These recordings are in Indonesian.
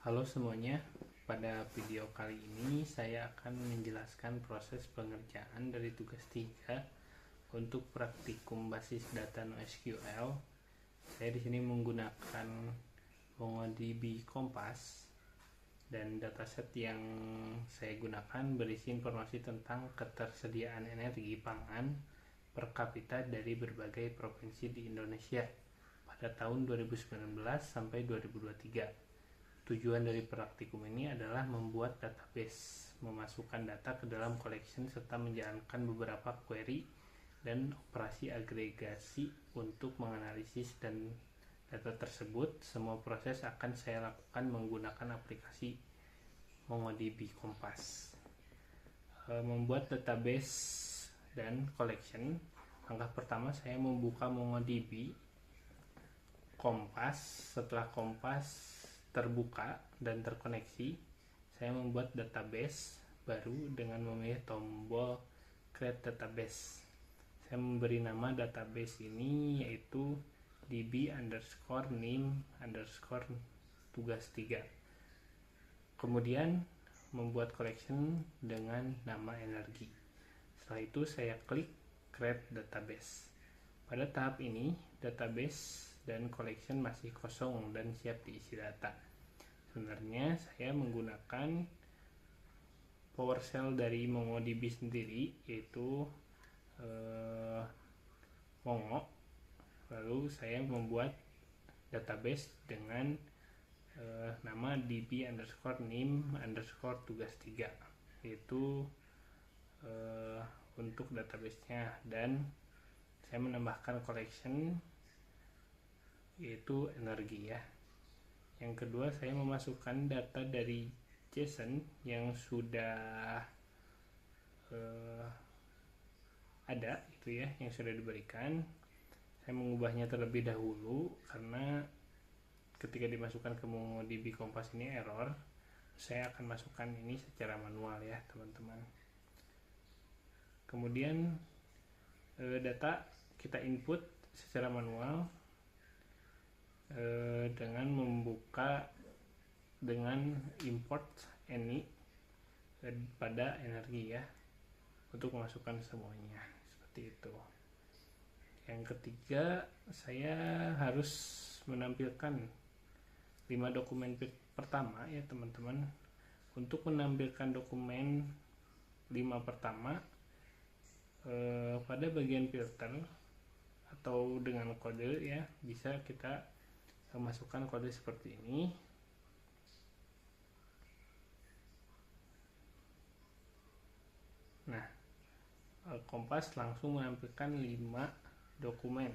Halo semuanya, pada video kali ini saya akan menjelaskan proses pengerjaan dari tugas 3 untuk praktikum basis data NoSQL. Saya di sini menggunakan MongoDB Kompas dan dataset yang saya gunakan berisi informasi tentang ketersediaan energi pangan per kapita dari berbagai provinsi di Indonesia pada tahun 2019 sampai 2023. Tujuan dari praktikum ini adalah membuat database, memasukkan data ke dalam collection, serta menjalankan beberapa query dan operasi agregasi untuk menganalisis dan data tersebut. Semua proses akan saya lakukan menggunakan aplikasi MongoDB Kompas. Membuat database dan collection, langkah pertama saya membuka MongoDB Kompas. Setelah Kompas terbuka dan terkoneksi, saya membuat database baru dengan memilih tombol create database. Saya memberi nama database ini yaitu db_name_tugas 3. Kemudian membuat collection dengan nama energi. Setelah itu saya klik create database. Pada tahap ini database dan collection masih kosong dan siap diisi data. Sebenarnya saya menggunakan PowerShell dari MongoDB sendiri, yaitu Mongo. Lalu saya membuat database dengan nama db_name_tugas 3, yaitu untuk database-nya, dan saya menambahkan collection yaitu energi ya. Yang kedua, saya memasukkan data dari JSON yang sudah ada itu ya, yang sudah diberikan. Saya mengubahnya terlebih dahulu karena ketika dimasukkan ke MongoDB Kompas ini error. Saya akan masukkan ini secara manual ya teman-teman. Kemudian data kita input secara manual dengan membuka dengan import any pada energi ya, untuk memasukkan semuanya seperti itu. Yang ketiga, saya harus menampilkan 5 dokumen pertama ya teman-teman. Untuk menampilkan dokumen 5 pertama, pada bagian filter atau dengan kode ya, bisa kita masukkan kode seperti ini. Nah, Kompas langsung menampilkan 5 dokumen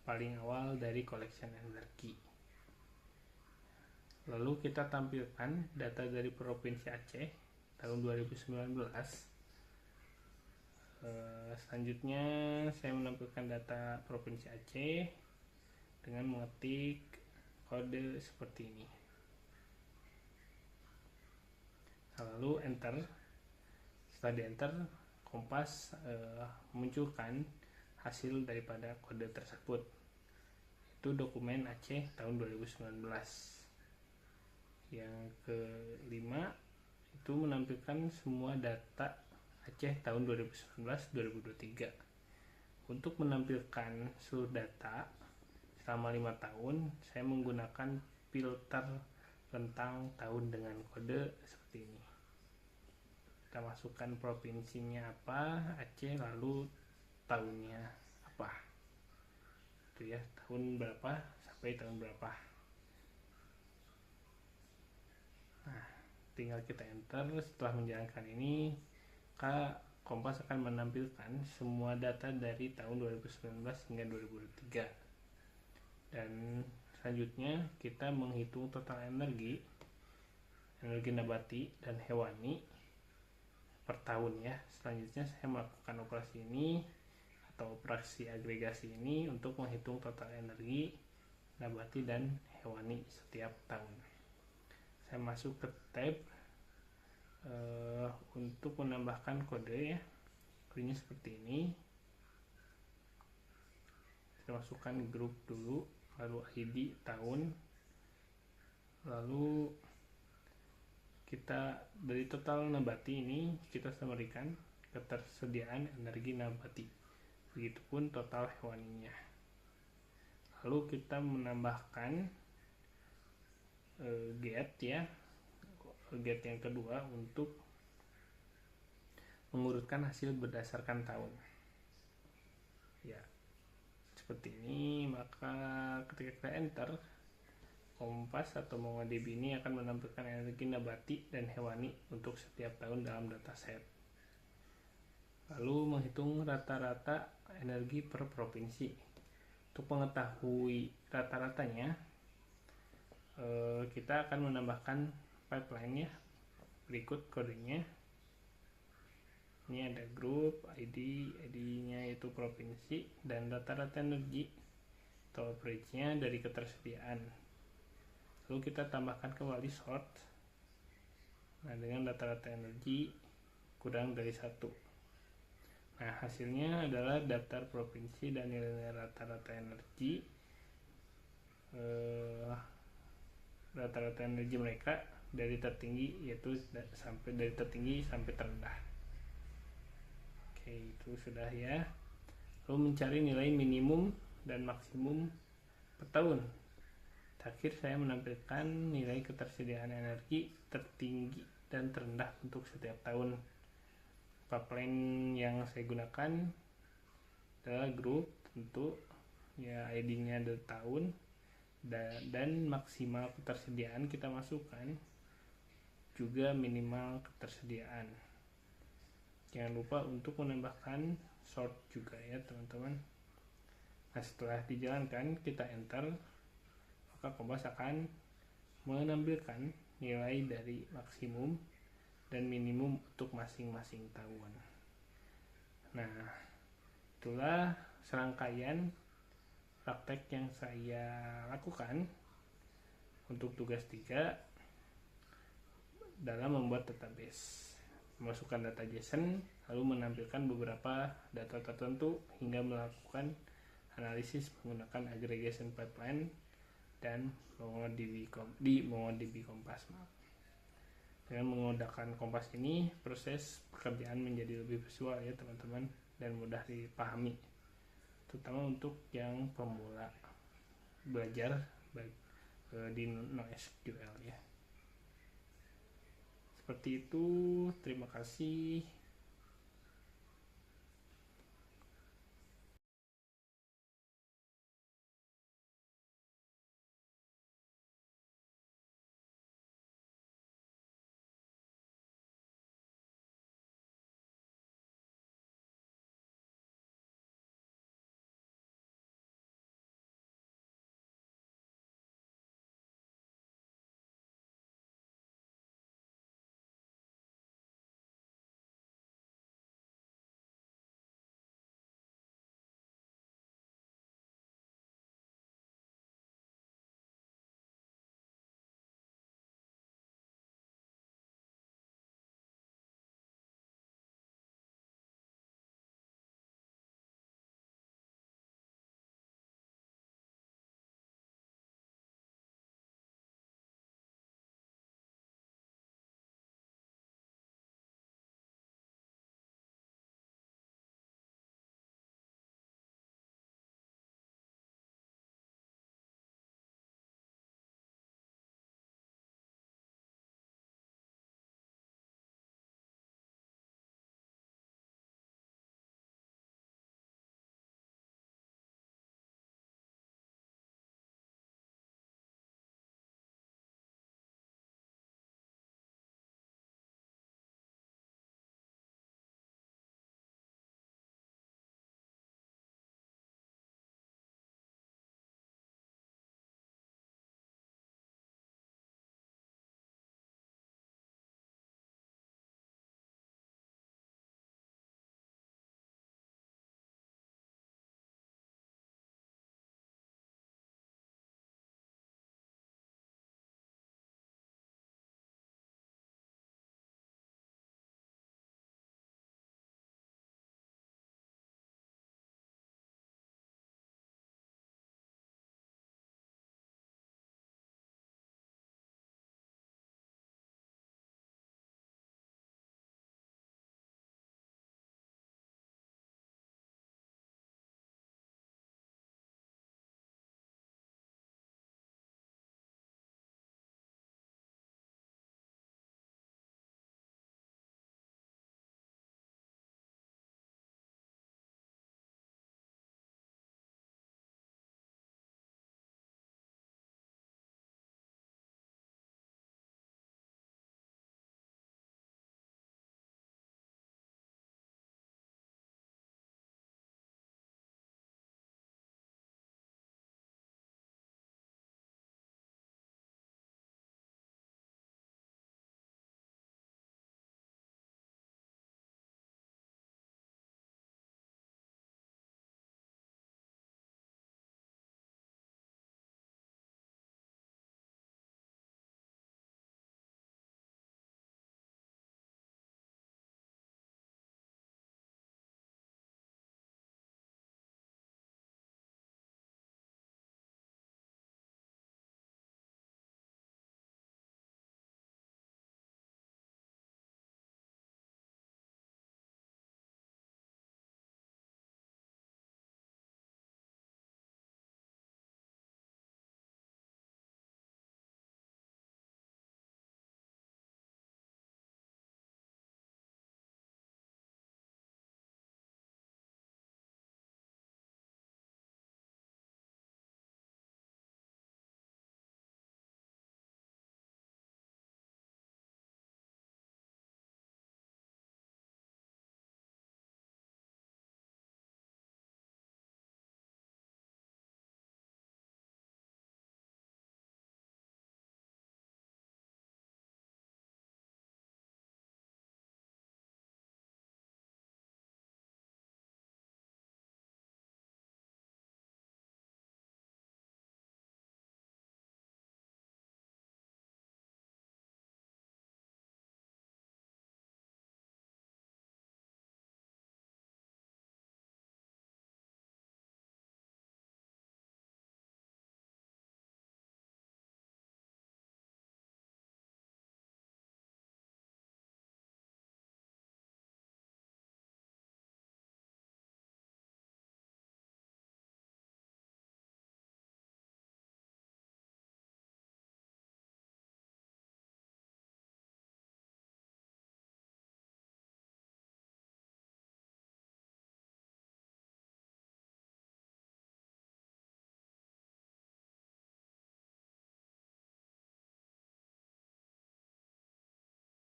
paling awal dari collection energi. Lalu kita tampilkan data dari Provinsi Aceh tahun 2019. Selanjutnya saya menampilkan data Provinsi Aceh dengan mengetik kode seperti ini. Lalu enter. Setelah di enter, Kompas memunculkan hasil daripada kode tersebut. Itu dokumen Aceh tahun 2019. Yang kelima itu menampilkan semua data Aceh tahun 2019-2023. Untuk menampilkan seluruh data selama 5 tahun, saya menggunakan filter rentang tahun dengan kode seperti ini. Kita masukkan provinsinya apa, Aceh, lalu tahunnya apa, itu ya, tahun berapa sampai tahun berapa. Nah, tinggal kita enter. Setelah menjalankan ini, Kompas akan menampilkan semua data dari tahun 2019 hingga 2023. Dan selanjutnya kita menghitung total energi nabati dan hewani per tahun ya. Selanjutnya saya melakukan operasi ini atau operasi agregasi ini untuk menghitung total energi nabati dan hewani setiap tahun. Saya masuk ke tab untuk menambahkan kode ya. Kodenya seperti ini. Saya masukkan grup dulu, lalu ID tahun, lalu kita dari total nabati ini kita summary-kan ketersediaan energi nabati, begitupun total hewaninya. Lalu kita menambahkan get yang kedua untuk mengurutkan hasil berdasarkan tahun. Ya, seperti ini. Maka ketika kita enter, Kompas atau MongoDB ini akan menampilkan energi nabati dan hewani untuk setiap tahun dalam dataset. Lalu menghitung rata-rata energi per provinsi. Untuk mengetahui rata-ratanya, kita akan menambahkan pipeline-nya. Berikut kodenya. Ini ada grup, ID-nya itu provinsi, dan rata-rata energi atau average-nya dari ketersediaan. Lalu kita tambahkan kembali sort. Nah, dengan rata-rata energi kurang dari 1. Nah, hasilnya adalah daftar provinsi dan nilai rata-rata energi. Rata-rata energi mereka dari tertinggi, yaitu dari tertinggi sampai terendah. Oke, itu sudah ya. Lalu mencari nilai minimum dan maksimum per tahun. Terakhir saya menampilkan nilai ketersediaan energi tertinggi dan terendah untuk setiap tahun. Pipeline yang saya gunakan adalah grup, tentu ya, ID-nya ada tahun, dan maksimal ketersediaan kita masukkan juga minimal ketersediaan. Jangan lupa untuk menambahkan sort juga ya teman-teman. Nah, setelah dijalankan kita enter, maka Kompas akan menampilkan nilai dari maksimum dan minimum untuk masing-masing tahun. Nah, itulah serangkaian praktek yang saya lakukan untuk tugas 3 dalam membuat database. Memasukkan data JSON, lalu menampilkan beberapa data tertentu hingga melakukan analisis menggunakan aggregation pipeline dan MongoDB Kompas. Dengan menggunakan Kompas ini, proses pekerjaan menjadi lebih visual ya teman-teman, dan mudah dipahami, terutama untuk yang pemula belajar di NoSQL ya. Seperti itu, terima kasih.